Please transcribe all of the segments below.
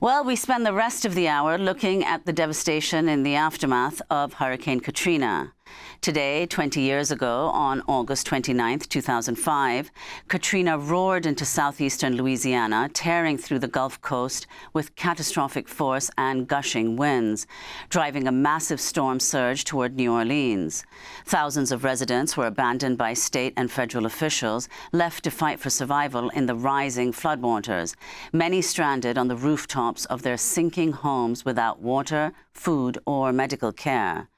Well, we spend the rest of the hour looking at the devastation in the aftermath of Hurricane Katrina. Today, 20 years ago, on August 29, 2005, Katrina roared into southeastern Louisiana, tearing through the Gulf Coast with catastrophic force and gushing winds, driving a massive storm surge toward New Orleans. Thousands of residents were abandoned by state and federal officials, left to fight for survival in the rising floodwaters, many stranded on the rooftops of their sinking homes without water, food, or medical care.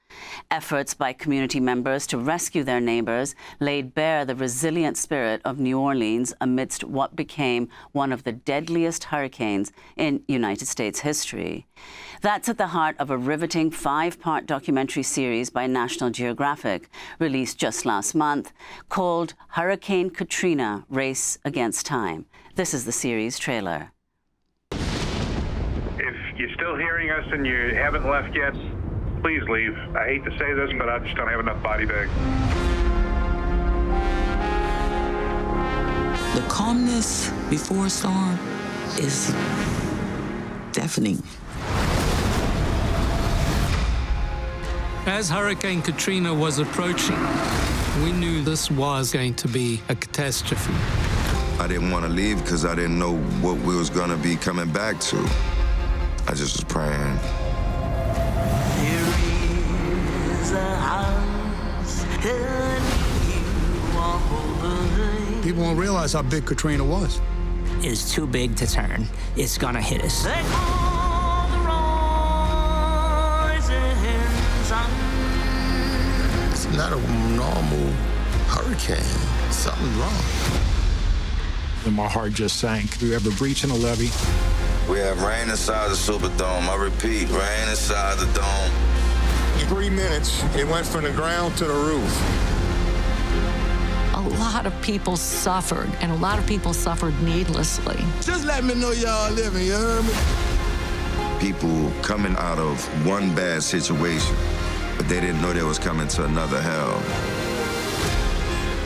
Efforts by community members to rescue their neighbors laid bare the resilient spirit of New Orleans amidst what became one of the deadliest hurricanes in United States history. That's at the heart of a riveting 5-part documentary series by National Geographic, released just last month, called Hurricane Katrina: Race Against Time. This is the series trailer. If you're still hearing us and you haven't left yet, please leave. I hate to say this, but I just don't have enough body bags. The calmness before a storm is deafening. As Hurricane Katrina was approaching, we knew this was going to be a catastrophe. I didn't want to leave because I didn't know what we was going to be coming back to. I just was praying. People won't realize how big Katrina was. It's too big to turn. It's gonna hit us. It's not a normal hurricane. Something's wrong. And my heart just sank. We have a breach in the levee. We have rain inside the Superdome. I repeat, rain inside the dome. In 3 minutes, it went from the ground to the roof. A lot of people suffered, and a lot of people suffered needlessly. Just let me know y'all living, you heard me? People coming out of one bad situation, but they didn't know they was coming to another hell.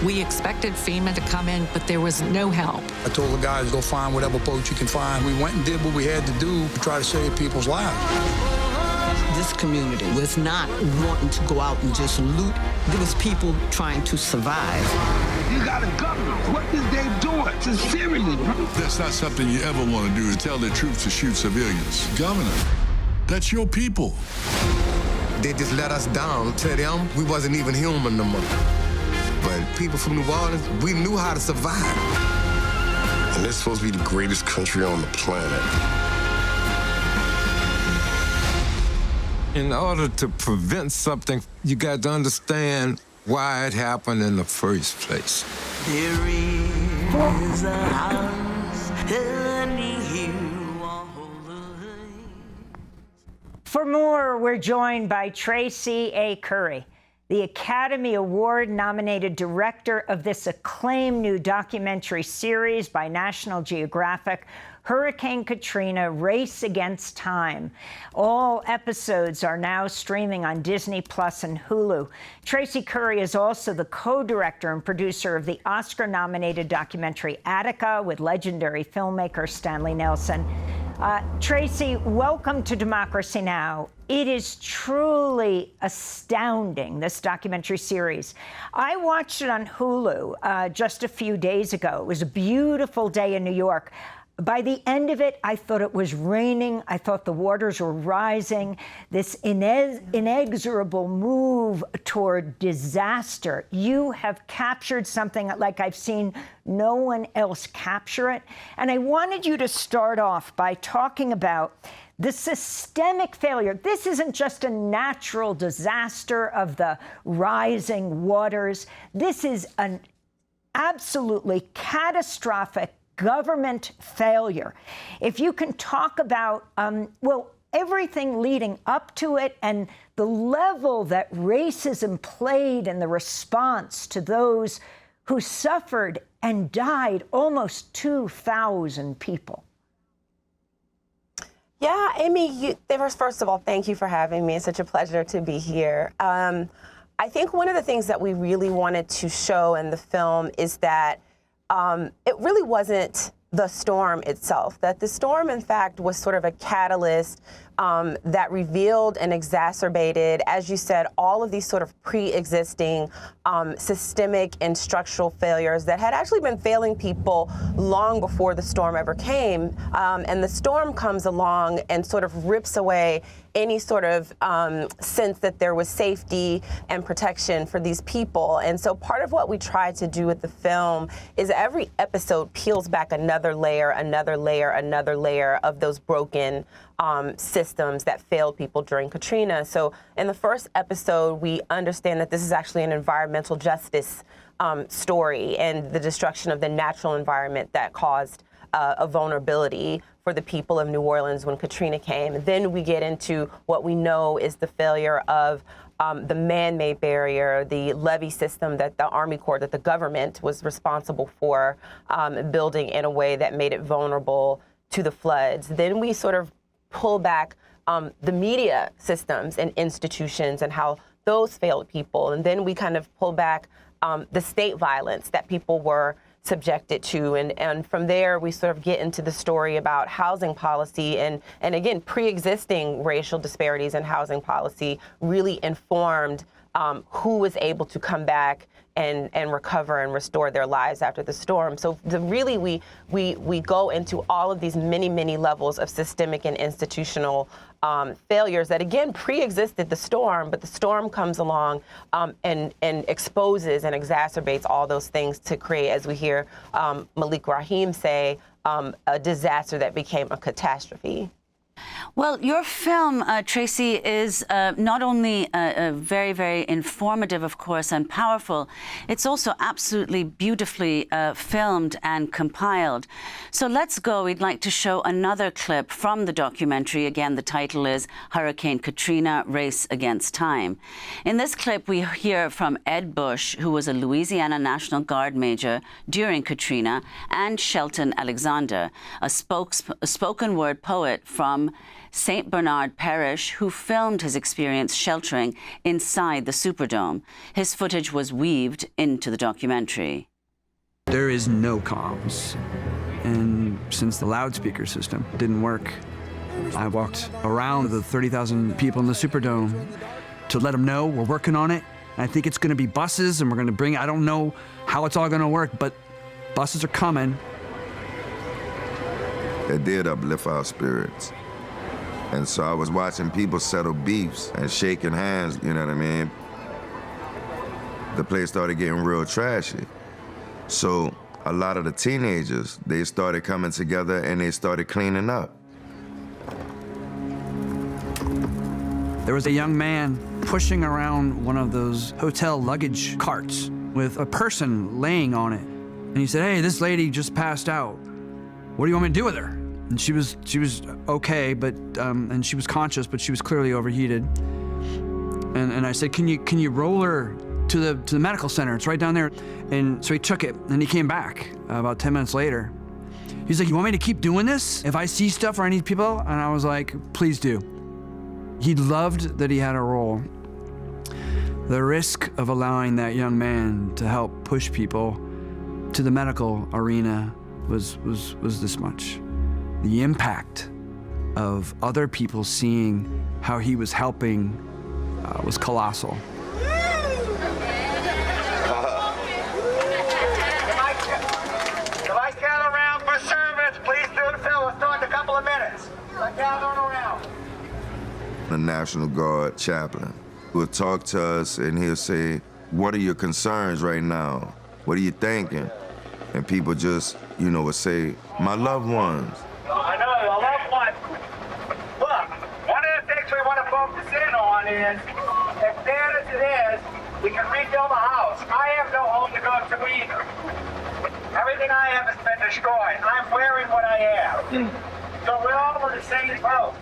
We expected FEMA to come in, but there was no help. I told the guys, go find whatever boat you can find. We went and did what we had to do to try to save people's lives. This community was not wanting to go out and just loot. There was people trying to survive. You got a governor. What is they doing? Sincerely. That's not something you ever want to do, is tell the troops to shoot civilians. Governor, that's your people. They just let us down. To them, we wasn't even human no more. But people from New Orleans, we knew how to survive. And this is supposed to be the greatest country on the planet. In order to prevent something, you got to understand why it happened in the first place. There is a house For more, we're joined by Traci A. the Academy Award-nominated director of this acclaimed new documentary series by National Geographic, Hurricane Katrina: Race Against Time. All episodes are now streaming on Disney Plus and Hulu. Traci Curry is also the co-director and producer of the Oscar-nominated documentary Attica with legendary filmmaker Stanley Nelson. Traci, welcome to Democracy Now! It is truly astounding, this documentary series. I watched it on Hulu just a few days ago. It was a beautiful day in New York. By the end of it, I thought it was raining. I thought the waters were rising. This inexorable move toward disaster. You have captured something like I've seen no one else capture it. And I wanted you to start off by talking about the systemic failure. This isn't just a natural disaster of the rising waters. This is an absolutely catastrophic government failure. If you can talk about, everything leading up to it and the level that racism played in the response to those who suffered and died, almost 2,000 people. Yeah, Amy, first of all, thank you for having me. It's such a pleasure to be here. I think one of the things that we really wanted to show in the film is that it really wasn't the storm itself, that the storm, in fact, was sort of a catalyst that revealed and exacerbated, as you said, all of these sort of pre-existing systemic and structural failures that had actually been failing people long before the storm ever came. And the storm comes along and sort of rips away any sort of sense that there was safety and protection for these people. And so part of what we tried to do with the film is every episode peels back another layer, another layer, another layer of those broken systems that failed people during Katrina. So in the first episode, we understand that this is actually an environmental justice story and the destruction of the natural environment that caused a vulnerability for the people of New Orleans when Katrina came. And then we get into what we know is the failure of the man-made barrier, the levee system that the Army Corps, that the government was responsible for building in a way that made it vulnerable to the floods. Then we sort of pull back the media systems and institutions and how those failed people. And then we kind of pull back the state violence that people were subjected to. And from there, we sort of get into the story about housing policy and again, pre-existing racial disparities in housing policy really informed who was able to come back and recover and restore their lives after the storm. So really, we go into all of these many levels of systemic and institutional failures that, again, pre-existed the storm, but the storm comes along and exposes and exacerbates all those things to create, as we hear Malik Rahim say, a disaster that became a catastrophe. Well, your film, Traci, is not only very informative, of course, and powerful, it's also absolutely beautifully filmed and compiled. So let's go. We'd like to show another clip from the documentary. Again, the title is Hurricane Katrina, Race Against Time. In this clip, we hear from Ed Bush, who was a Louisiana National Guard major during Katrina, and Shelton Alexander, a spoken word poet from St. Bernard Parish, who filmed his experience sheltering inside the Superdome. His footage was weaved into the documentary. There is no comms, and since the loudspeaker system didn't work, I walked around the 30,000 people in the Superdome to let them know we're working on it. I think it's going to be buses, and we're going to bring, I don't know how it's all going to work, but buses are coming. It did uplift our spirits. And so I was watching people settle beefs and shaking hands, you know what I mean? The place started getting real trashy. So a lot of the teenagers, they started coming together and they started cleaning up. There was a young man pushing around one of those hotel luggage carts with a person laying on it. And he said, "Hey, this lady just passed out. What do you want me to do with her?" And she was okay, but and she was conscious, but she was clearly overheated. And I said, "Can you roll her to the medical center? It's right down there." And so he took it, and he came back about 10 minutes later. He's like, "You want me to keep doing this if I see stuff or I need people?" And I was like, "Please do." He loved that he had a role. The risk of allowing that young man to help push people to the medical arena was this much. The impact of other people seeing how he was helping was colossal. If I count around for service, please do so. We'll start in a couple of minutes. I count on around. The National Guard chaplain would talk to us and he'll say, "What are your concerns right now? What are you thinking?" And people just, would say, "My loved ones." I know, a loved one. Look, one of the things we want to focus in on is, as bad as it is, we can rebuild a house. I have no home to go to either. Everything I have has been destroyed. I'm wearing what I have. So we're all in the same boat.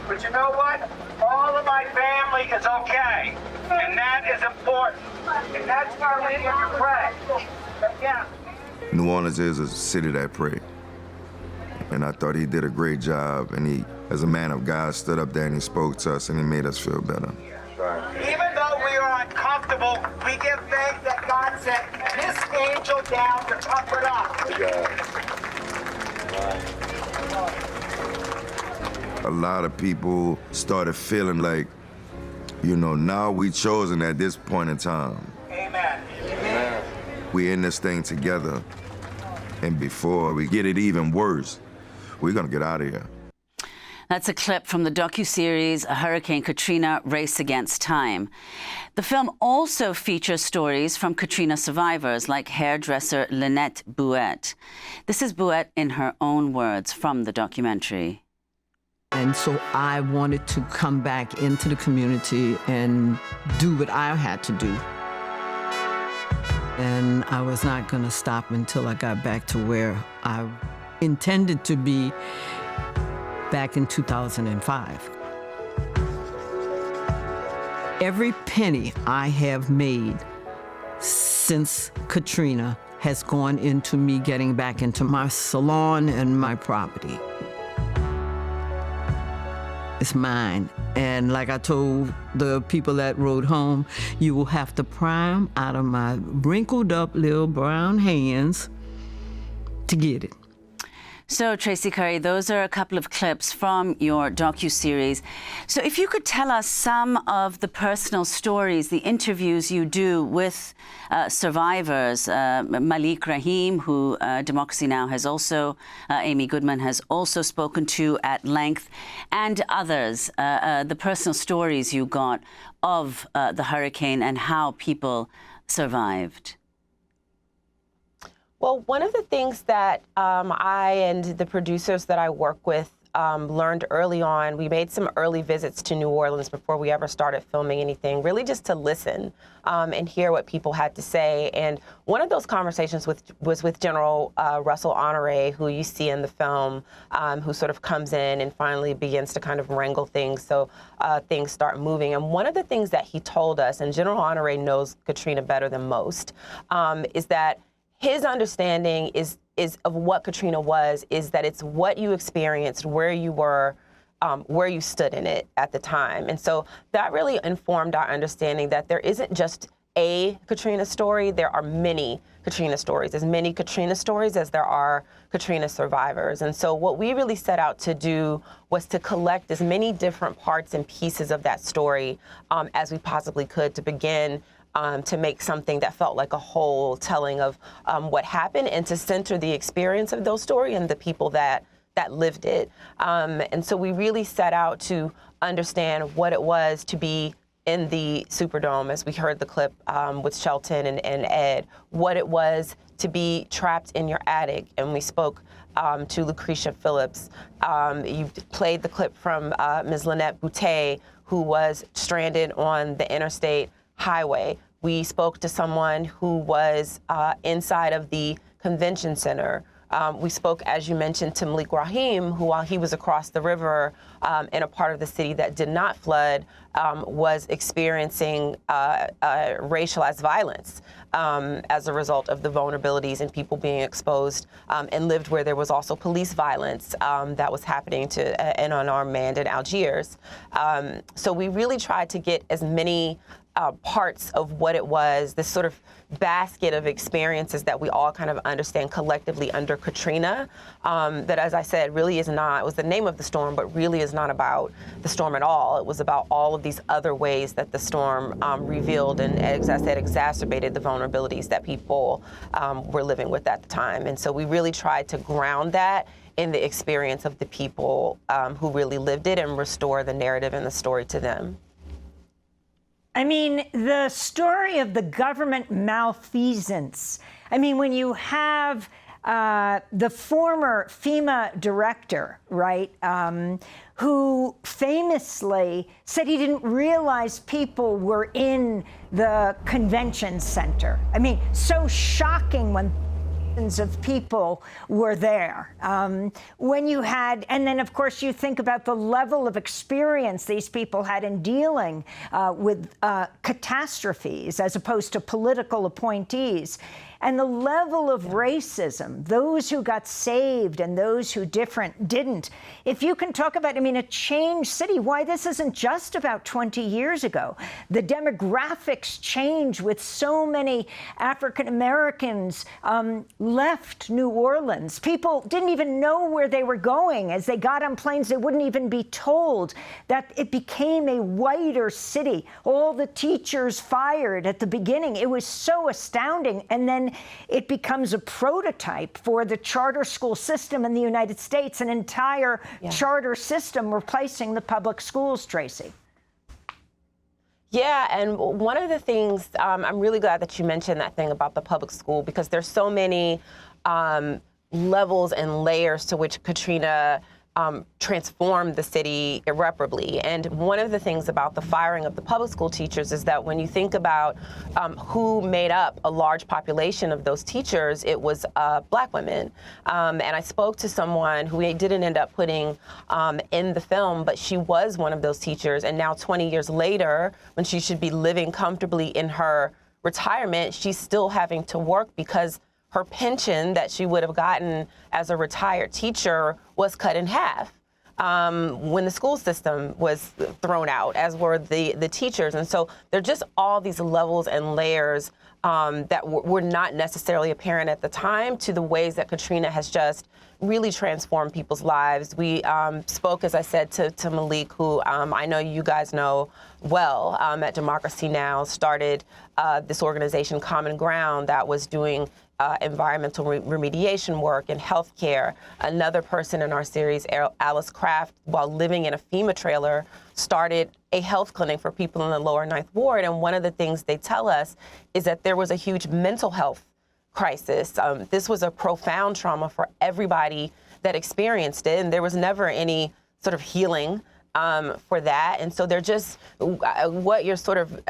But you know what? All of my family is okay. And that is important. And that's why we need to pray. But yeah. New Orleans is a city that prays. And I thought he did a great job, and he, as a man of God, stood up there and he spoke to us and he made us feel better. Even though we are uncomfortable, we give thanks that God sent this angel down to comfort us. A lot of people started feeling like, you know, now we chosen at this point in time. Amen. Amen. We in this thing together. And before we get it even worse, we're gonna get out of here. That's a clip from the docuseries Hurricane Katrina, Race Against Time. The film also features stories from Katrina survivors like hairdresser Lynette Bouette. This is Bouette in her own words from the documentary. And so I wanted to come back into the community and do what I had to do. And I was not going to stop until I got back to where I intended to be back in 2005. Every penny I have made since Katrina has gone into me getting back into my salon and my property. It's mine. And like I told the people that rode home, you will have to pry 'em out of my wrinkled up little brown hands to get it. So, Traci Curry, those are a couple of clips from your docuseries. So if you could tell us some of the personal stories, the interviews you do with survivors, Malik Rahim, who Democracy Now! Has also, Amy Goodman has also spoken to at length, and others, the personal stories you got of the hurricane and how people survived. Well, one of the things that I and the producers that I work with learned early on, we made some early visits to New Orleans before we ever started filming anything, really just to listen and hear what people had to say. And one of those conversations was with General Russell Honore, who you see in the film, who sort of comes in and finally begins to kind of wrangle things so things start moving. And one of the things that he told us, and General Honore knows Katrina better than most, is that his understanding is of what Katrina was, is that it's what you experienced, where you were, where you stood in it at the time. And so that really informed our understanding that there isn't just a Katrina story, there are many Katrina stories, as many Katrina stories as there are Katrina survivors. And so what we really set out to do was to collect as many different parts and pieces of that story as we possibly could to begin to make something that felt like a whole telling of what happened and to center the experience of those stories and the people that lived it. And so we really set out to understand what it was to be in the Superdome, as we heard the clip with Shelton and Ed, what it was to be trapped in your attic. And we spoke to Lucretia Phillips. You played the clip from Ms. Lynette Bouette, who was stranded on the interstate highway. We spoke to someone who was inside of the convention center. We spoke, as you mentioned, to Malik Rahim, who, while he was across the river in a part of the city that did not flood, was experiencing racialized violence as a result of the vulnerabilities and people being exposed, and lived where there was also police violence that was happening to an unarmed man in Algiers. So we really tried to get as many parts of what it was, this sort of basket of experiences that we all kind of understand collectively under Katrina, that, as I said, really is not, it was the name of the storm, but really is not about the storm at all. It was about all of these other ways that the storm revealed and, as I said, exacerbated the vulnerabilities that people were living with at the time. And so we really tried to ground that in the experience of the people who really lived it and restore the narrative and the story to them. I mean, the story of the government malfeasance. I mean, when you have the former FEMA director, right, who famously said he didn't realize people were in the convention center. I mean, so shocking when of people were there. When you had, and then of course you think about the level of experience these people had in dealing with catastrophes as opposed to political appointees. And the level of racism, those who got saved and those who didn't. If you can talk about, I mean, a changed city, why this isn't just about 20 years ago. The demographics change with so many African Americans left New Orleans. People didn't even know where they were going. As they got on planes, they wouldn't even be told that it became a whiter city. All the teachers fired at the beginning. It was so astounding. And then it becomes a prototype for the charter school system in the United States, an entire charter system replacing the public schools, Traci. Yeah, and one of the things, I'm really glad that you mentioned that thing about the public school, because there's so many levels and layers to which Katrina transformed the city irreparably. And one of the things about the firing of the public school teachers is that when you think about who made up a large population of those teachers, it was Black women. And I spoke to someone who we didn't end up putting in the film, but she was one of those teachers. And now 20 years later, when she should be living comfortably in her retirement, she's still having to work because her pension that she would have gotten as a retired teacher was cut in half when the school system was thrown out, as were the teachers. And so there are just all these levels and layers that were not necessarily apparent at the time to the ways that Katrina has just really transformed people's lives. We spoke, as I said, to Malik, who I know you guys know well, at Democracy Now!, started this organization, Common Ground, that was doing environmental remediation work in healthcare. Another person in our series, Alice Kraft, while living in a FEMA trailer, started a health clinic for people in the lower Ninth Ward. And one of the things they tell us is that there was a huge mental health crisis. This was a profound trauma for everybody that experienced it, and there was never any sort of healing for that. And so they're just, what you're sort of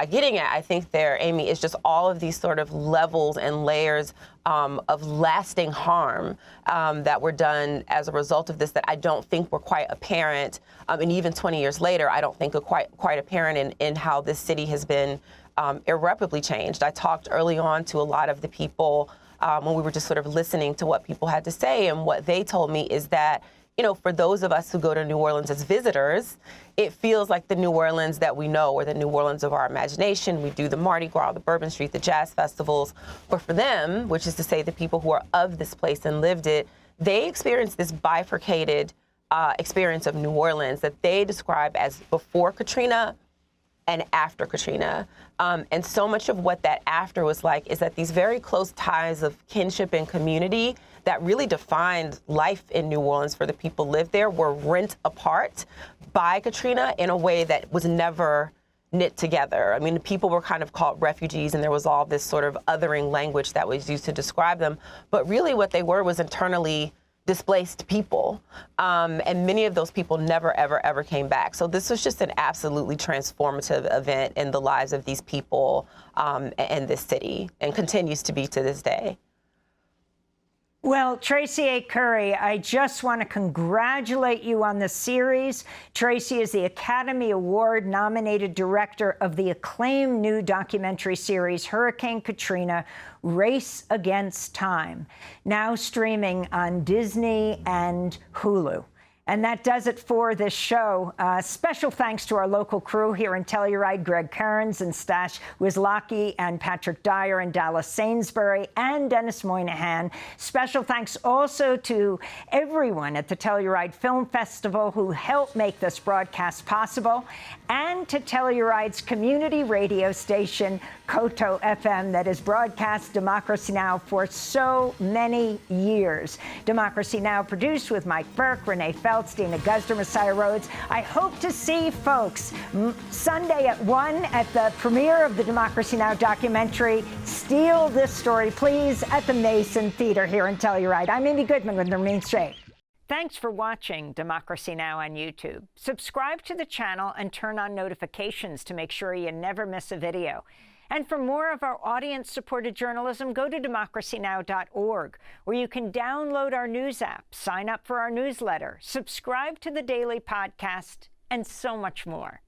getting at, I think there, Amy, is just all of these sort of levels and layers of lasting harm that were done as a result of this that I don't think were quite apparent. And even 20 years later, I don't think are quite apparent in how this city has been irreparably changed. I talked early on to a lot of the people when we were just sort of listening to what people had to say, and what they told me is that, you know, for those of us who go to New Orleans as visitors, it feels like the New Orleans that we know, or the New Orleans of our imagination. We do the Mardi Gras, the Bourbon Street, the jazz festivals. But for them, which is to say the people who are of this place and lived it, they experienced this bifurcated experience of New Orleans that they describe as before Katrina and after Katrina. And so much of what that after was like is that these very close ties of kinship and community that really defined life in New Orleans for the people who lived there were rent apart by Katrina in a way that was never knit together. I mean, people were kind of called refugees, and there was all this sort of othering language that was used to describe them. But really what they were was internally displaced people. And many of those people never, ever, ever came back. So this was just an absolutely transformative event in the lives of these people and this city, and continues to be to this day. Well, Traci A. Curry, I just want to congratulate you on the series. Traci is the Academy Award-nominated director of the acclaimed new documentary series, Hurricane Katrina, Race Against Time, now streaming on Disney and Hulu. And that does it for this show. Special thanks to our local crew here in Telluride, Greg Kearns and Stash Wizlocki and Patrick Dyer and Dallas Sainsbury and Dennis Moynihan. Special thanks also to everyone at the Telluride Film Festival who helped make this broadcast possible, and to Telluride's community radio station, Koto FM, that has broadcast Democracy Now! For so many years. Democracy Now! Produced with Mike Burke, Renee Feldstein, Augusta Messiah Rhodes. I hope to see folks Sunday at 1 at the premiere of the Democracy Now! Documentary, Steal This Story, Please, at the Mason Theater here in Telluride. I'm Amy Goodman with Nermeen Straight. Thanks for watching Democracy Now! On YouTube. Subscribe to the channel and turn on notifications to make sure you never miss a video. And for more of our audience-supported journalism, go to democracynow.org, where you can download our news app, sign up for our newsletter, subscribe to the daily podcast, and so much more.